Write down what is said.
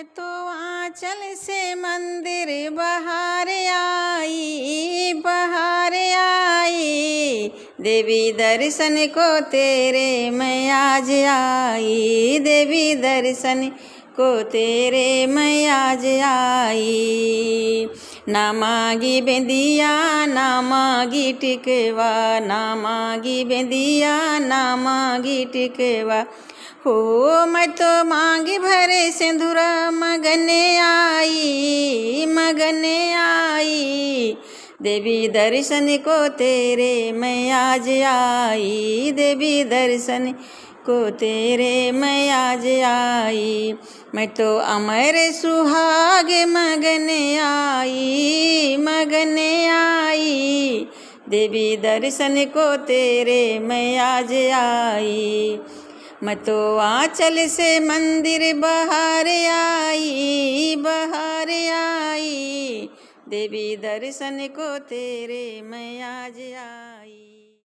मैं तो आंचल से मंदिर बहार आई, बहार आई। देवी दर्शन को तेरे मैं आज आई, देवी दर्शन को तेरे मैं आज आई। ना मांगी बेंदिया ना मांगी टिकवा, ना मांगी बेंदिया ना मांगी टिकवा। हो मैं तो मांगी भरे सिंदूरा मगने आई, मगने आई। देवी दर्शन को तेरे मैं आज आई, देवी दर्शन को तेरे मैं आज आई। मैं तो अमर सुहाग मगने आई, मगने आई। देवी दर्शन को तेरे मैं आज आई। मैं तो आंचल से मंदिर बहार आई, बहार आई। देवी दर्शन को तेरे मैं आज आई।